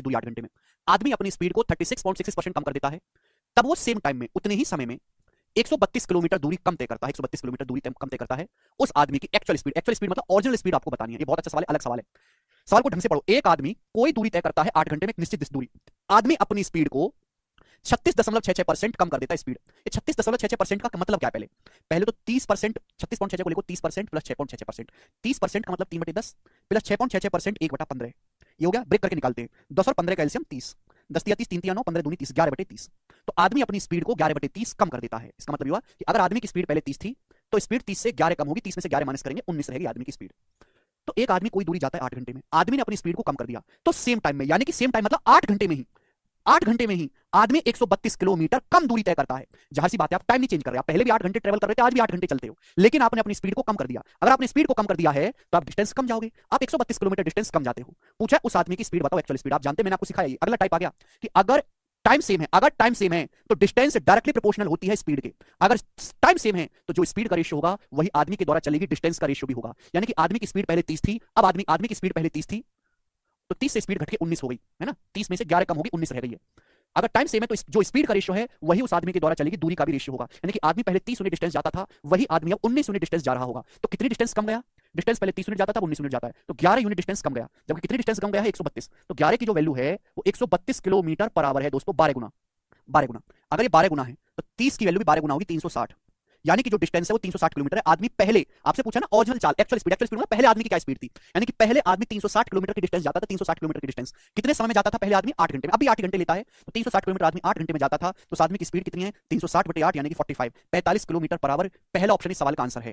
दूरी 8 घंटे में। आदमी अपनी स्पीड को 36.66% कम कर देता है, तब वो सेम टाइम में उतने ही समय में 132 किलोमीटर दूरी कम तय करता है, 132 किलोमीटर दूरी कम तय करता है। उस आदमी की एक्चुअल स्पीड मतलब ओरिजिनल स्पीड आपको बतानी है। ये बहुत अच्छा सवाल है, अलग सवाल है। सवाल को ढंग से पढ़ो। एक आदमी कोई दूरी तय करता है 8 घंटे में, एक निश्चित दूरी। आदमी अपनी स्पीड को 36.66% कम कर देता है स्पीड। ये 36.66% का मतलब क्या है? पहले पहले तो 30%, 36.66 को लिखो 30% प्लस 6.66%। 30% का मतलब 3/10 प्लस 6.66% 1/15। ये हो गया। ब्रेक करके निकालते हैं। 10 और 15 का एलसीएम 30। 10 या 30, 3 या 9, 15 दूनी 30, 11/30। तो आदमी अपनी स्पीड को 11/30 कम कर देता है। इसका मतलब ये हुआ कि अगर आदमी की स्पीड पहले 30 थी तो स्पीड 30 से 11 कम होगी। 30 में से 11 माइनस करेंगे, 19 रहेगी आदमी की स्पीड। तो एक आदमी कोई दूरी जाता है 8 घंटे में, आदमी ने अपनी स्पीड को कम कर दिया, तो सेम टाइम में, यानी कि सेम टाइम मतलब 8 घंटे में ही, 8 घंटे में ही आदमी 132 किलोमीटर कम दूरी तय करता है। जहां सी बात है, आप टाइम नहीं चेंज कर रहे, आप पहले भी 8 घंटे ट्रेवल कर रहे थे, आज भी 8 घंटे चलते हो, लेकिन आपने अपनी स्पीड को कम कर दिया। अगर आपने स्पीड को कम कर दिया है तो आप डिस्टेंस कम जाओगे, आप 132 किलोमीटर डिस्टेंस कम जाते हो। पूछा उस आदमी की स्पीड बताओ, एक्चुअल स्पीड। आप जानते हैं, मैंने आपको सिखाया। अगला टाइप आ गया कि अगर टाइम सेम है, अगर टाइम सेम है तो डिस्टेंस डायरेक्टली प्रोपोर्शनल होती है स्पीड के। अगर टाइम सेम है तो जो स्पीड का रेशियो होगा वही आदमी के द्वारा चलेगी डिस्टेंस का रेशियो भी होगा। यानी कि आदमी की स्पीड पहले 30 थी, अब आदमी की स्पीड पहले 30 थी तो 30 से स्पीड घट के 19 हो गई, है ना। 30 में से 11 कम होगी, 19 रह गई है। अगर टाइम सेम है तो जो स्पीड का रेशियो है वही उस आदमी के द्वारा चलेगी दूरी का भी रेशियो होगा। यानी कि आदमी पहले 30 यूनिट डिस्टेंस जाता था, वही आदमी अब 19 यूनिट डिस्टेंस जा रहा होगा। तो कितनी डिस्टेंस कम गया? डिस्टेंस पहले 30 यूनिट जाता था, 19 यूनिट जाता है, तो 11 यूनिट डिस्टेंस कम गया। जबकि कितनी डिस्टेंस कम गया है? 132। तो 11 की जो वैल्यू है वो 132 किलोमीटर पर आवर है दोस्तों, 12 गुना। 12 गुना। अगर ये 12 गुना है तो 30 की वैल्यू भी 12 गुना होगी, 360। यानी कि जो डिस्टेंस है वो 360 किलोमीटर है। आदमी पहले, आपसे पूछा ना ओरिजिनल चाल, एक्चुअल स्पीड मतलब पहले आदमी की क्या स्पीड थी, यानी कि पहले आदमी 360 किलोमीटर की डिस्टेंस जाता था। 360 किलोमीटर की डिस्टेंस कितने समय में जाता था? पहले आदमी 8 घंटे में, अभी 8 घंटे लेता है। तो 360 किलोमीटर आदमी 8 घंटे में जाता था, तो उस आदमी की स्पीड कितनी है? 360/8 यानी कि 45, 45 किलोमीटर पर आवर। पहला ऑप्शन इस सवाल का आंसर है।